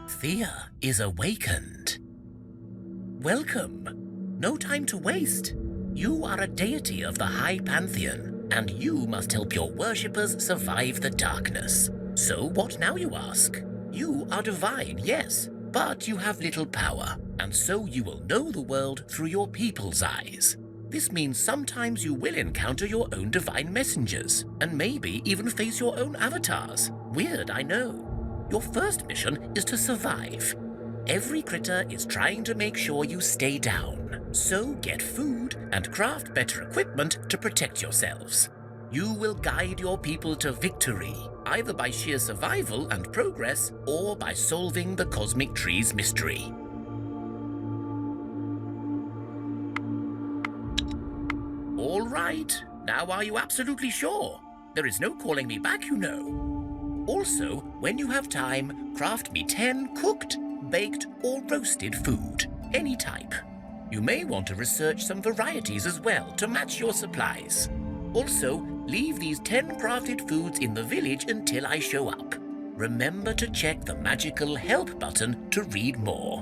Thea is awakened. Welcome. No time to waste. You are a deity of the high pantheon, and you must help your worshippers survive the darkness. So what now, you ask? You are divine, yes, but you have little power, and so you will know the world through your people's eyes. This means sometimes you will encounter your own divine messengers, and maybe even face your own avatars. Weird, I know. Your first mission is to survive. Every critter is trying to make sure you stay down, so get food and craft better equipment to protect yourselves. You will guide your people to victory, either by sheer survival and progress, or by solving the cosmic tree's mystery. All right, now are you absolutely sure? There is no calling me back, you know. Also, when you have time, craft me 10 cooked, baked, or roasted food, any type. You may want to research some varieties as well to match your supplies. Also, leave these 10 crafted foods in the village until I show up. Remember to check the magical help button to read more.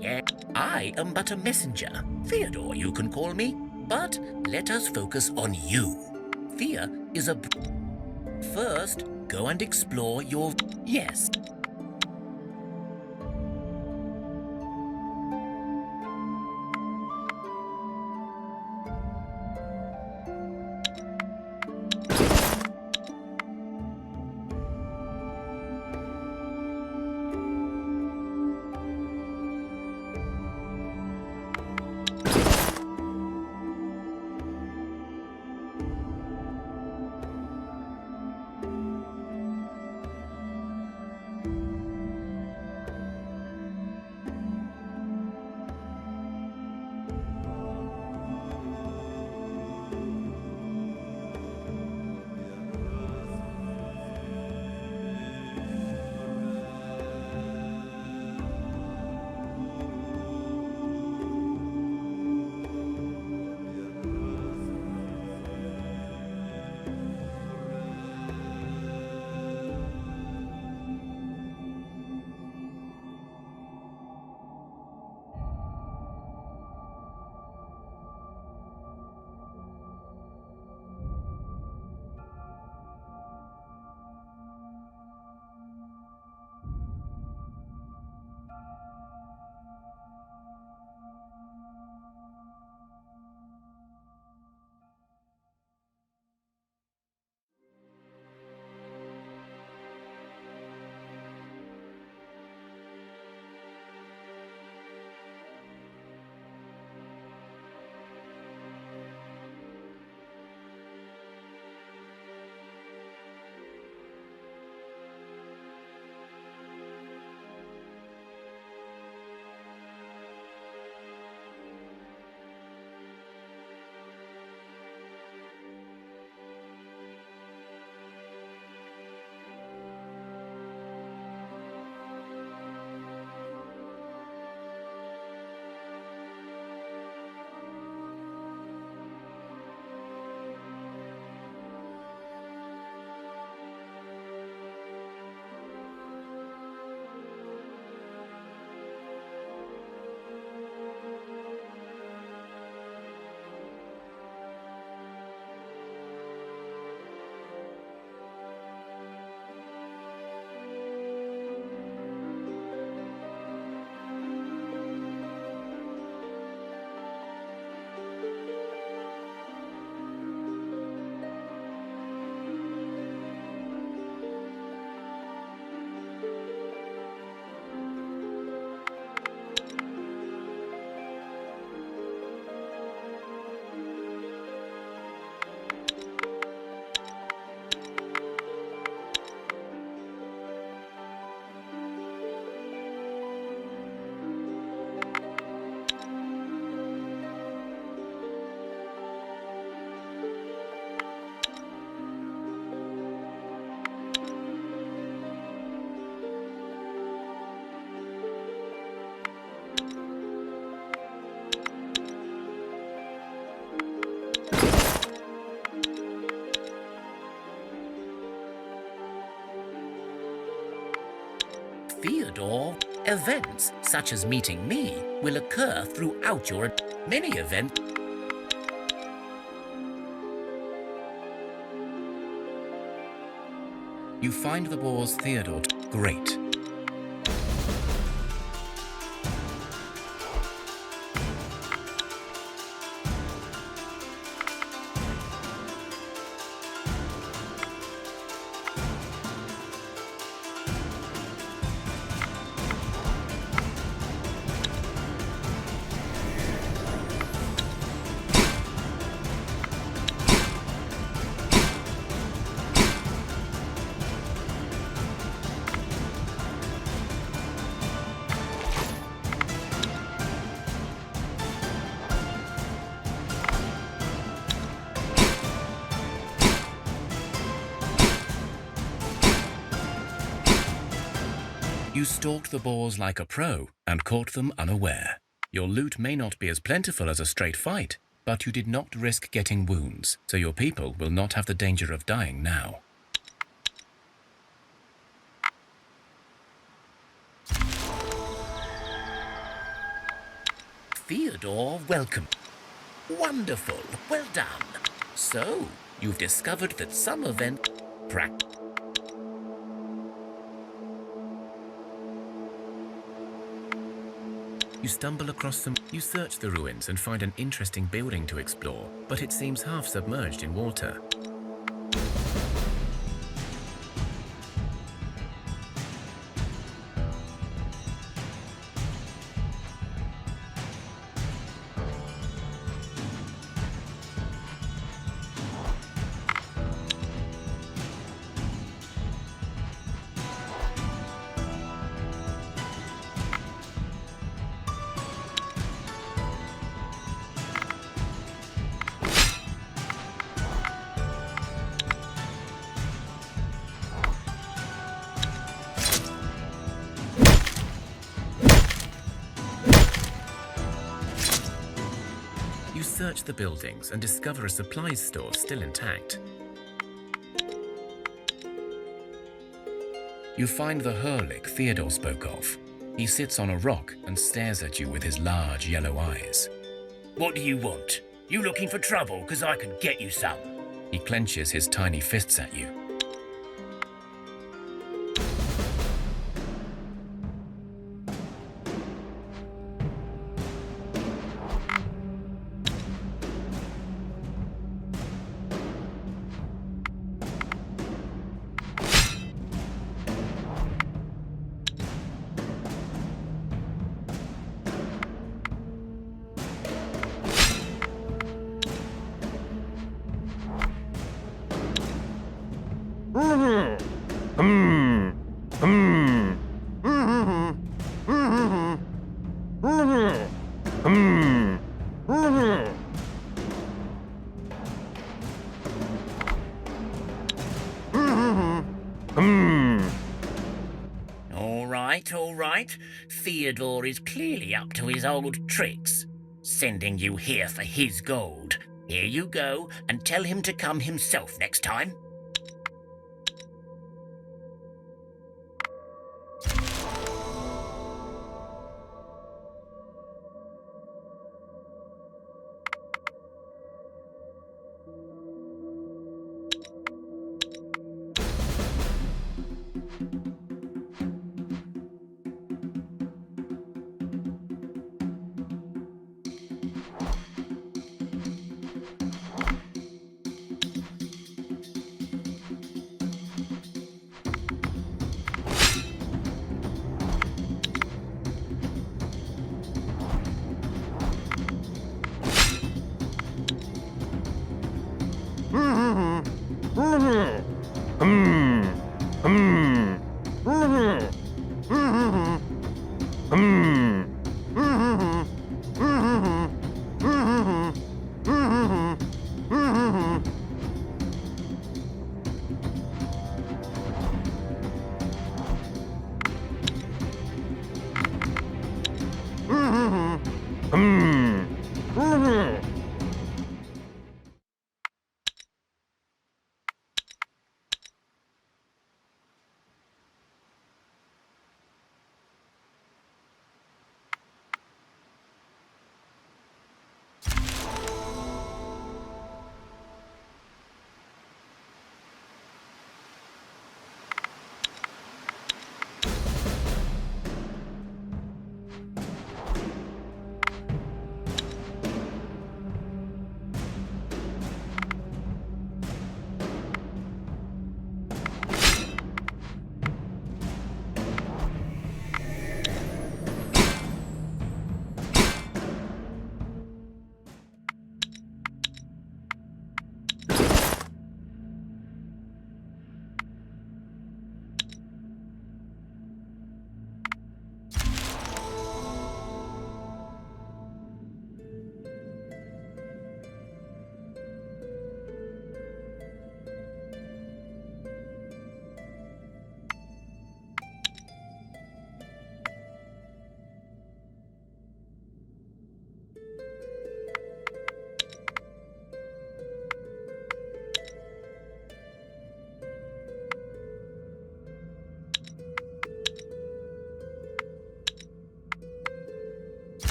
Yeah, I am but a messenger. Theodore, you can call me, but let us focus on you. Thea is a... First, go and explore your... Yes. Theodore, events such as meeting me will occur throughout your many events. You find the boar's Theodore great. You stalked the boars like a pro and caught them unaware. Your loot may not be as plentiful as a straight fight, but you did not risk getting wounds, so your people will not have the danger of dying now. Theodore, welcome. Wonderful, well done. So, you've discovered that some event You stumble across some. You search the ruins and find an interesting building to explore, but it seems half submerged in water. You search the buildings and discover a supplies store still intact. You find the Herlick Theodore spoke of. He sits on a rock and stares at you with his large yellow eyes. What do you want? You looking for trouble? 'Cause I can get you some. He clenches his tiny fists at you. All right. Theodore is clearly up to his old tricks. Sending you here for his gold. Here you go, and tell him to come himself next time.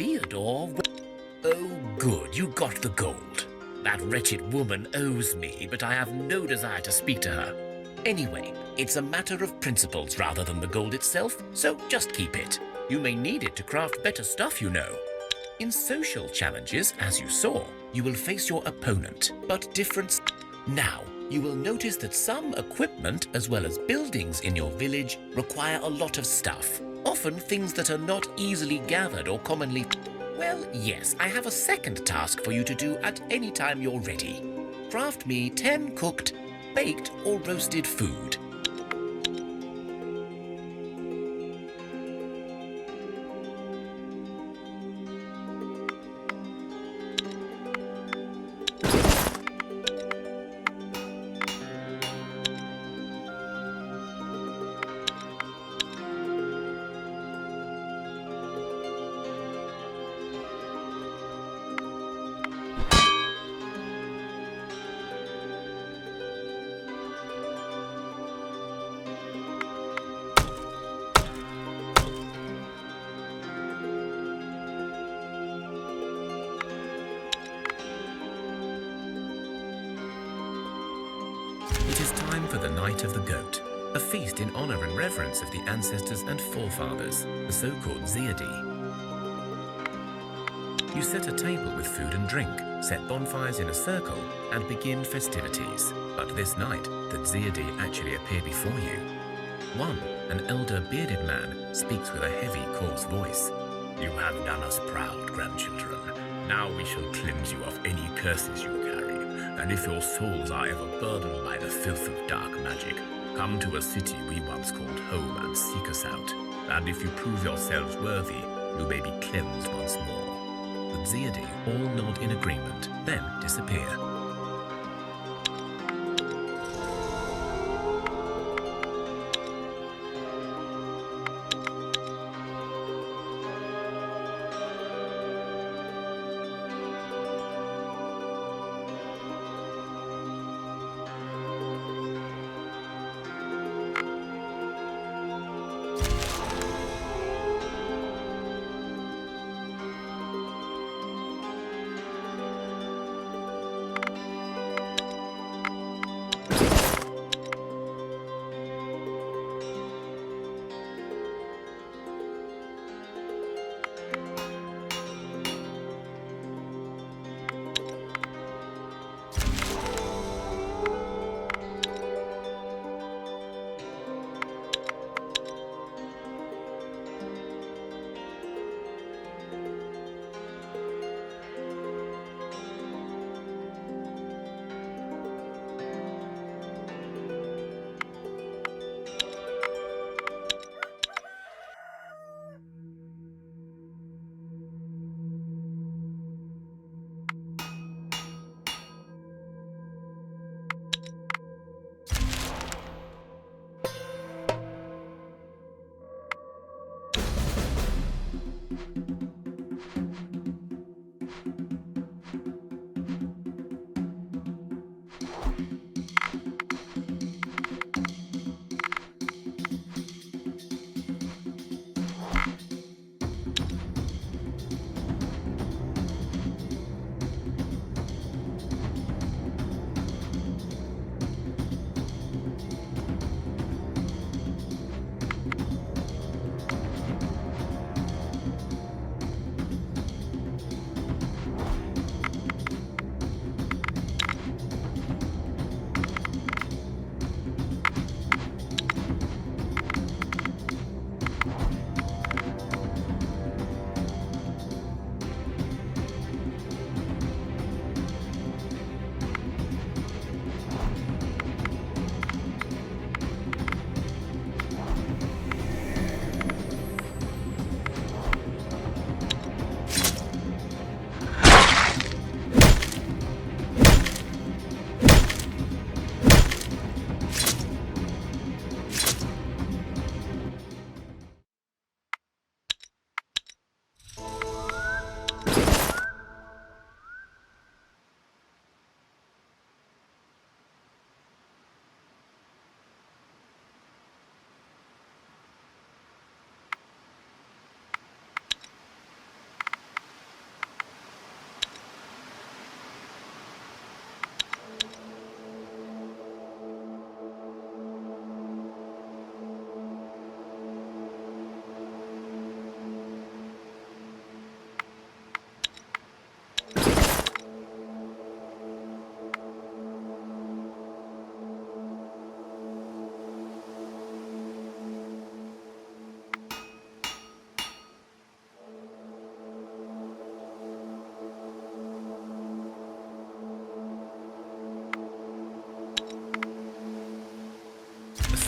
Theodore, oh good, you got the gold. That wretched woman owes me, but I have no desire to speak to her. Anyway, it's a matter of principles rather than the gold itself, so just keep it. You may need it to craft better stuff, you know. In social challenges, as you saw, you will face your opponent, but different. Now, you will notice that some equipment as well as buildings in your village require a lot of stuff. Often things that are not easily gathered or commonly... Well, yes, I have a second task for you to do at any time you're ready. Craft me 10 cooked, baked or roasted food. It is time for the Night of the Goat, a feast in honor and reverence of the ancestors and forefathers, the so-called deity. You set a table with food and drink, set bonfires in a circle, and begin festivities. But this night, the deity actually appear before you. One, an elder bearded man, speaks with a heavy, coarse voice. You have done us proud, grandchildren. Now we shall cleanse you of any curses you carry. And if your souls are ever burdened by the filth of dark magic, come to a city we once called home and seek us out. And if you prove yourselves worthy, you may be cleansed once more. The deity all nod in agreement, then disappear.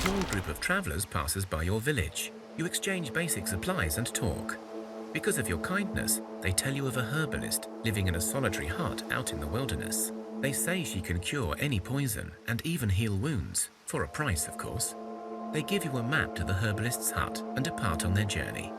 small group of travelers passes by your village. You exchange basic supplies and talk. Because of your kindness, they tell you of a herbalist living in a solitary hut out in the wilderness. They say she can cure any poison and even heal wounds, for a price, of course. They give you a map to the herbalist's hut and depart on their journey.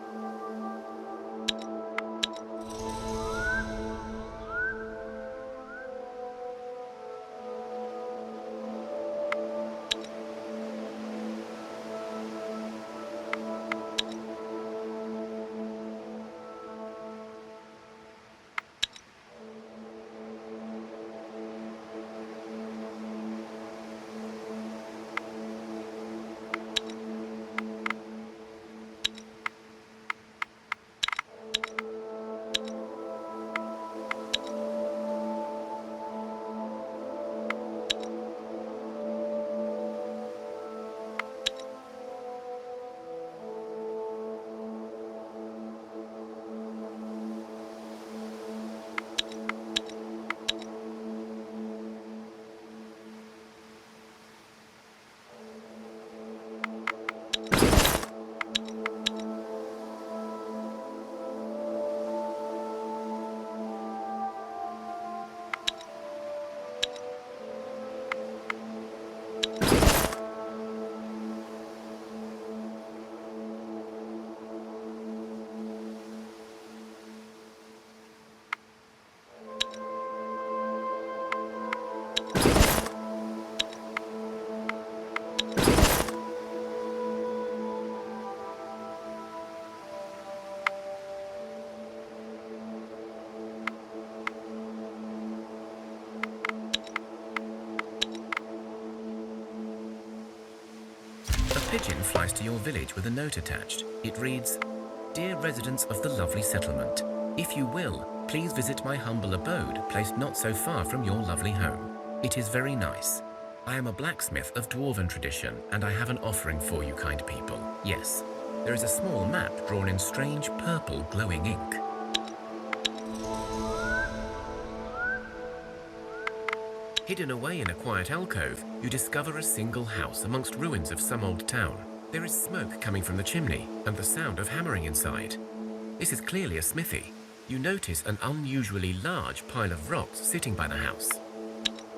A pigeon flies to your village with a note attached. It reads, "Dear residents of the lovely settlement, if you will, please visit my humble abode, placed not so far from your lovely home. It is very nice. I am a blacksmith of dwarven tradition, and I have an offering for you, kind people. Yes, there is a small map drawn in strange purple glowing ink." Hidden away in a quiet alcove, you discover a single house amongst ruins of some old town. There is smoke coming from the chimney and the sound of hammering inside. This is clearly a smithy. You notice an unusually large pile of rocks sitting by the house.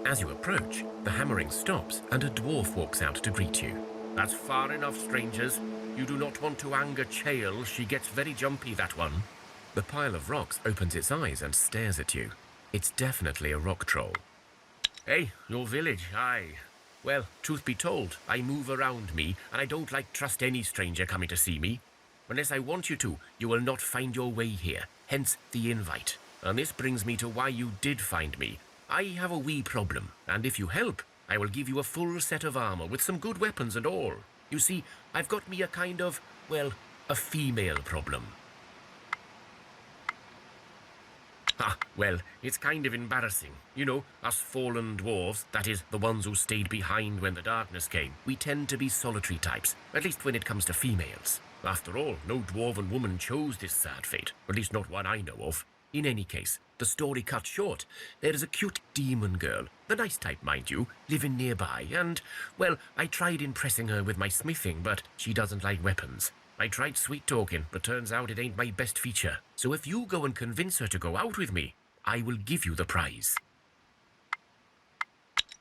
As you approach, the hammering stops and a dwarf walks out to greet you. That's far enough, strangers. You do not want to anger Chael. She gets very jumpy, that one. The pile of rocks opens its eyes and stares at you. It's definitely a rock troll. Hey, your village, aye. Well, truth be told, I move around me, and I don't trust any stranger coming to see me. Unless I want you to, you will not find your way here, hence the invite. And this brings me to why you did find me. I have a wee problem, and if you help, I will give you a full set of armor with some good weapons and all. You see, I've got me a kind of, well, a female problem. Well, it's kind of embarrassing. You know, us fallen dwarves, that is, the ones who stayed behind when the darkness came, we tend to be solitary types, at least when it comes to females. After all, no dwarven woman chose this sad fate, at least not one I know of. In any case, the story cut short, there is a cute demon girl, the nice type, mind you, living nearby, and, well, I tried impressing her with my smithing, but she doesn't like weapons. I tried sweet-talking, but turns out it ain't my best feature. So if you go and convince her to go out with me, I will give you the prize.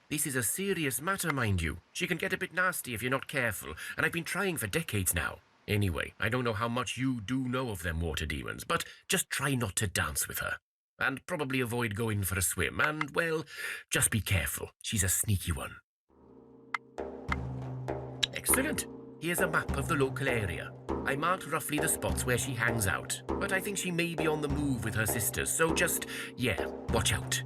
This is a serious matter, mind you. She can get a bit nasty if you're not careful, and I've been trying for decades now. Anyway, I don't know how much you do know of them water demons, but just try not to dance with her. And probably avoid going for a swim, and, well, just be careful. She's a sneaky one. Excellent. Here's a map of the local area. I marked roughly the spots where she hangs out, but I think she may be on the move with her sisters, so just, yeah, watch out.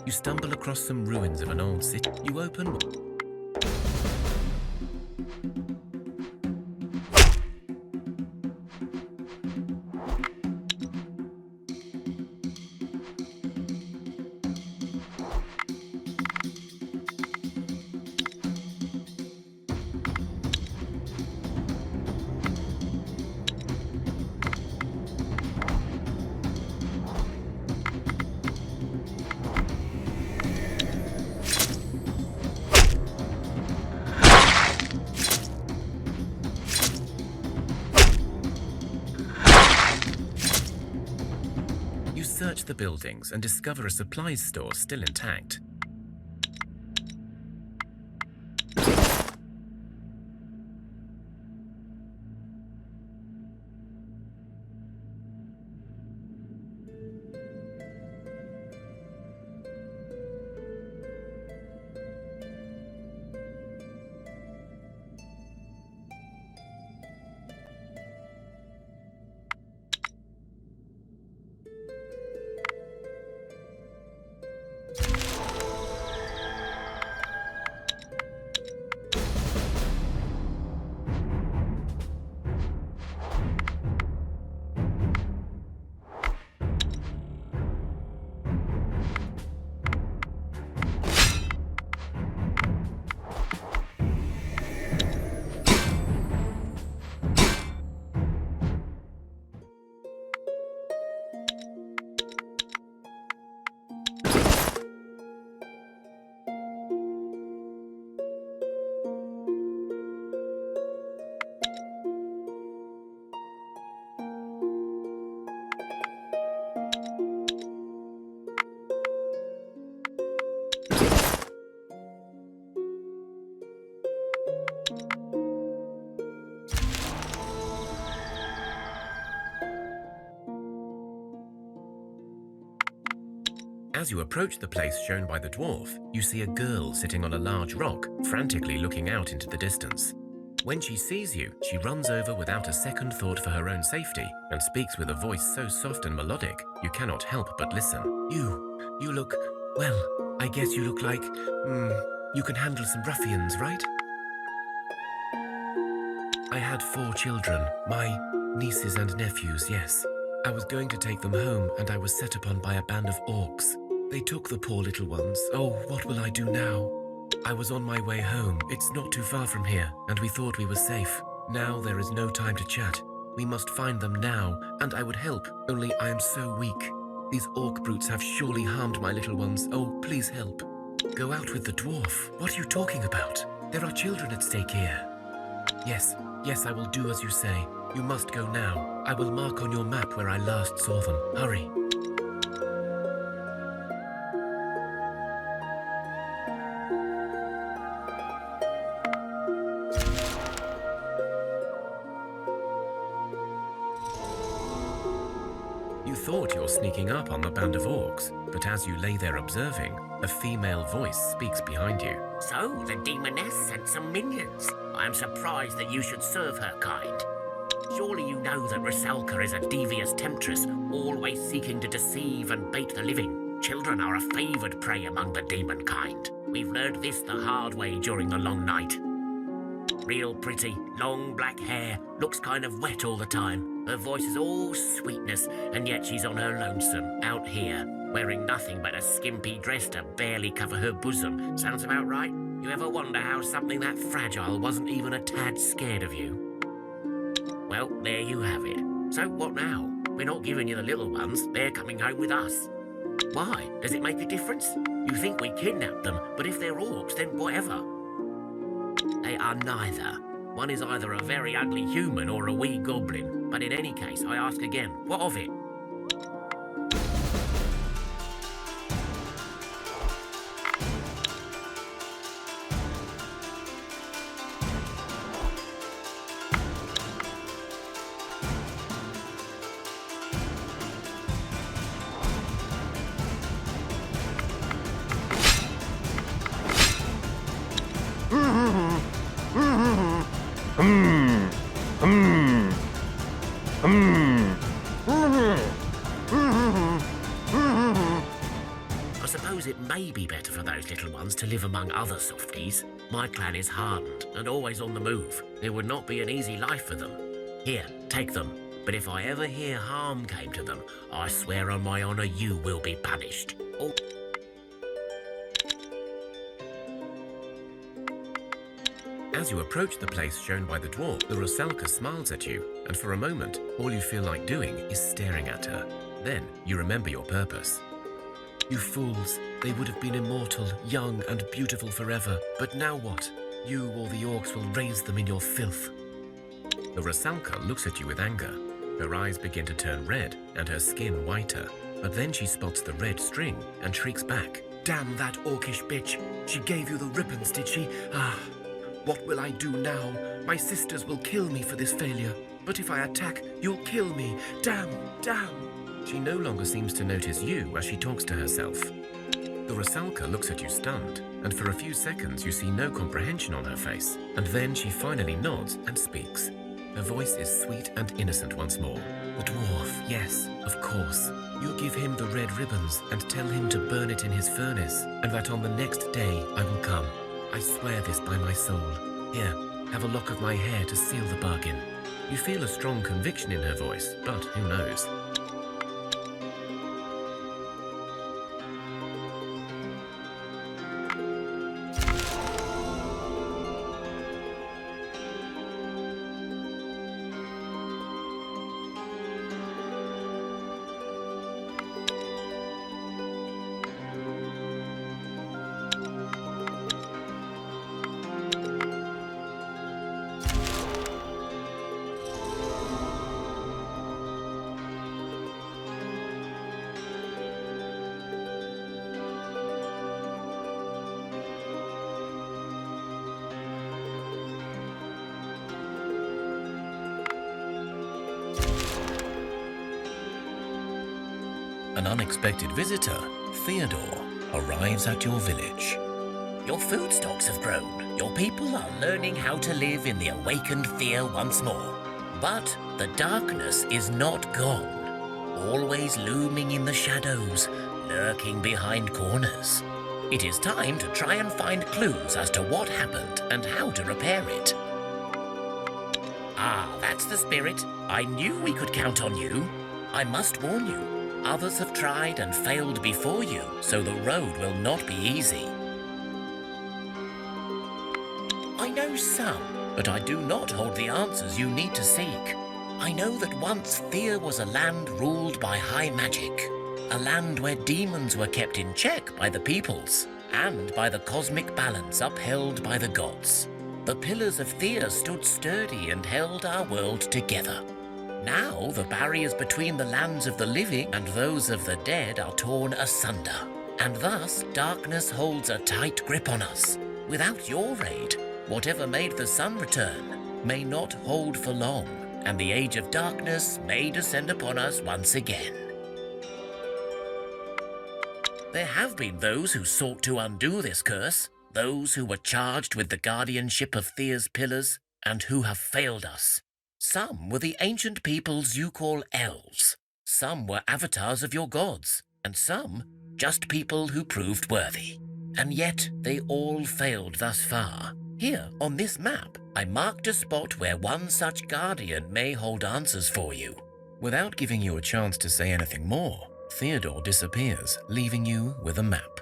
You stumble across some ruins of an old city. You open... search the buildings and discover a supplies store still intact. As you approach the place shown by the dwarf, you see a girl sitting on a large rock, frantically looking out into the distance. When she sees you, she runs over without a second thought for her own safety and speaks with a voice so soft and melodic, you cannot help but listen. You look, well, I guess you look like, you can handle some ruffians, right? I had 4 children, my nieces and nephews, yes. I was going to take them home and I was set upon by a band of orcs. They took the poor little ones. Oh, what will I do now? I was on my way home. It's not too far from here, and we thought we were safe. Now there is no time to chat. We must find them now, and I would help, only I am so weak. These orc brutes have surely harmed my little ones. Oh, please help. Go out with the dwarf. What are you talking about? There are children at stake here. Yes, I will do as you say. You must go now. I will mark on your map where I last saw them. Hurry. You thought you were sneaking up on the band of orcs, but as you lay there observing, a female voice speaks behind you. So, the demoness sent some minions. I am surprised that you should serve her kind. Surely you know that Rusalka is a devious temptress, always seeking to deceive and bait the living. Children are a favoured prey among the demon kind. We've learned this the hard way during the long night. Real pretty, long black hair, looks kind of wet all the time. Her voice is all sweetness, and yet she's on her lonesome, out here, wearing nothing but a skimpy dress to barely cover her bosom. Sounds about right? You ever wonder how something that fragile wasn't even a tad scared of you? Well, there you have it. So what now? We're not giving you the little ones, they're coming home with us. Why? Does it make a difference? You think we kidnapped them, but if they're orcs, then whatever. They are neither. One is either a very ugly human or a wee goblin. But in any case, I ask again, what of it? I suppose it may be better for those little ones to live among other softies. My clan is hardened and always on the move. It would not be an easy life for them. Here, take them. But if I ever hear harm came to them, I swear on my honour you will be punished. Oh. As you approach the place shown by the dwarf, the Rusalka smiles at you, and for a moment, all you feel like doing is staring at her. Then, you remember your purpose. You fools, they would have been immortal, young and beautiful forever, but now what? You or the orcs will raise them in your filth. The Rusalka looks at you with anger. Her eyes begin to turn red, and her skin whiter. But then she spots the red string and shrieks back. Damn that orcish bitch! She gave you the ribbons, did she? Ah, what will I do now? My sisters will kill me for this failure. But if I attack, you'll kill me. Damn, damn! She no longer seems to notice you as she talks to herself. The Rusalka looks at you stunned, and for a few seconds you see no comprehension on her face. And then she finally nods and speaks. Her voice is sweet and innocent once more. The dwarf, yes, of course. You give him the red ribbons and tell him to burn it in his furnace, and that on the next day I will come. I swear this by my soul. Here, have a lock of my hair to seal the bargain. You feel a strong conviction in her voice, but who knows? An unexpected visitor, Theodore, arrives at your village. Your food stocks have grown. Your people are learning how to live in the awakened Thea once more. But the darkness is not gone, always looming in the shadows, lurking behind corners. It is time to try and find clues as to what happened and how to repair it. Ah, that's the spirit. I knew we could count on you. I must warn you, others have tried and failed before you, so the road will not be easy. I know some, but I do not hold the answers you need to seek. I know that once Thea was a land ruled by high magic, a land where demons were kept in check by the peoples, and by the cosmic balance upheld by the gods. The pillars of Thea stood sturdy and held our world together. Now the barriers between the lands of the living and those of the dead are torn asunder, and thus darkness holds a tight grip on us. Without your aid, whatever made the sun return may not hold for long, and the age of darkness may descend upon us once again. There have been those who sought to undo this curse, those who were charged with the guardianship of Thea's pillars, and who have failed us. Some were the ancient peoples you call elves, some were avatars of your gods, and some just people who proved worthy. And yet they all failed thus far. Here, on this map, I marked a spot where one such guardian may hold answers for you. Without giving you a chance to say anything more, Theodore disappears, leaving you with a map.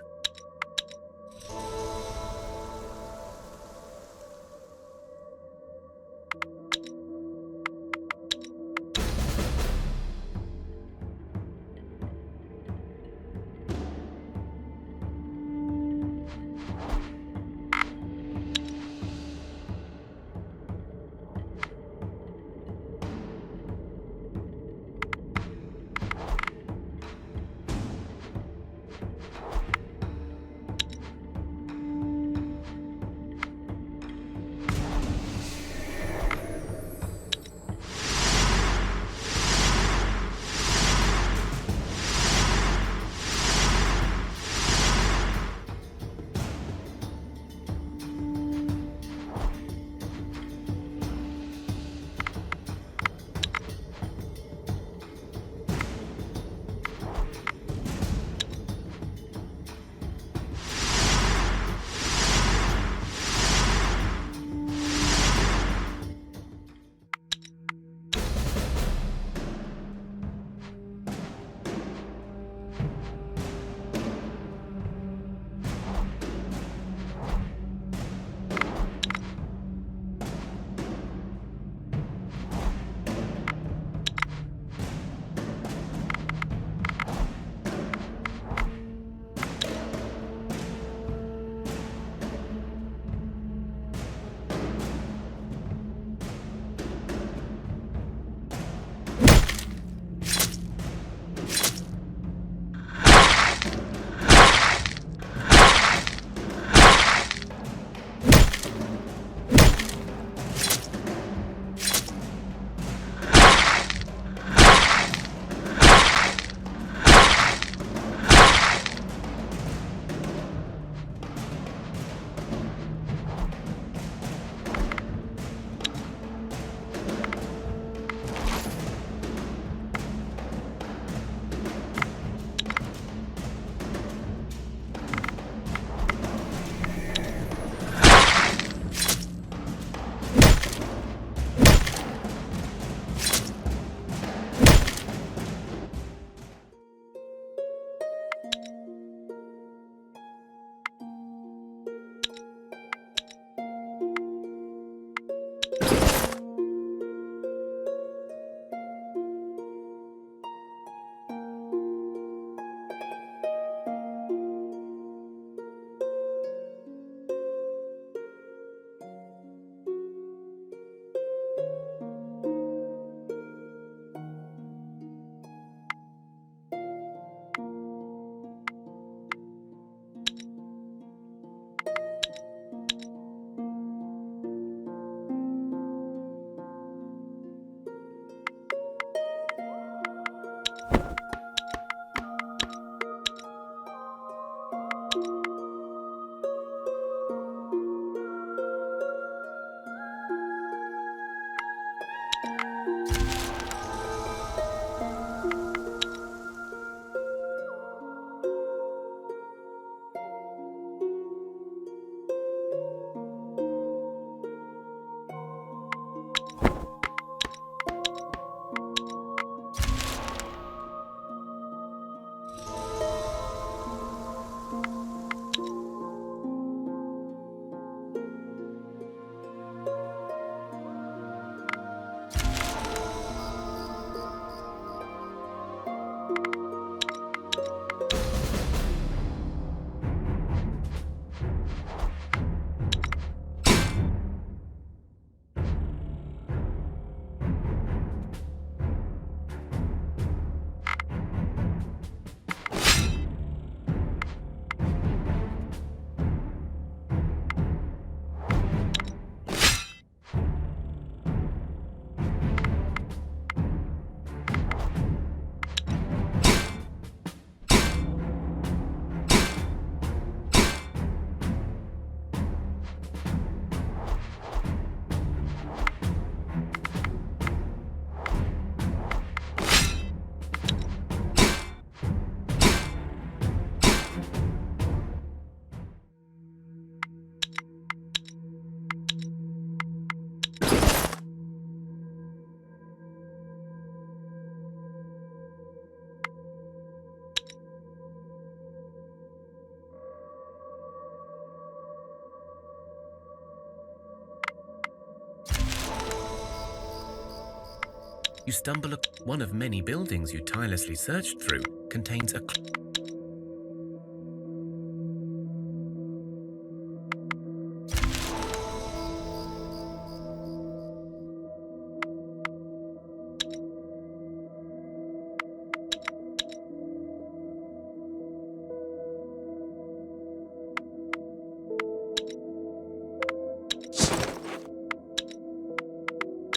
You stumble upon one of many buildings you tirelessly searched through contains a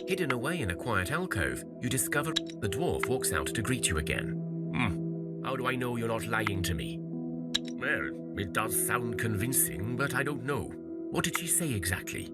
hidden away in a quiet alcove. You discover the dwarf walks out to greet you again. How do I know you're not lying to me? Well, it does sound convincing, but I don't know. What did she say exactly?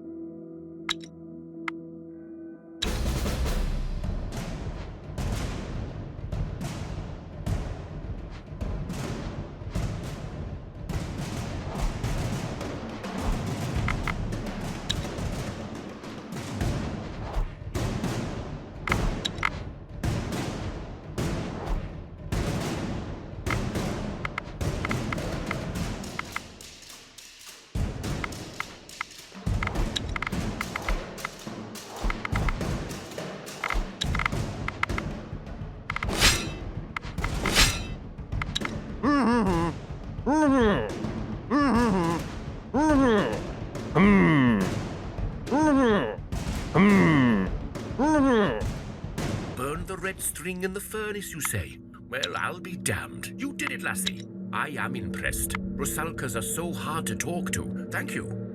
Burn the red string in the furnace, you say? Well, I'll be damned. You did it, lassie. I am impressed. Rusalkas are so hard to talk to. Thank you.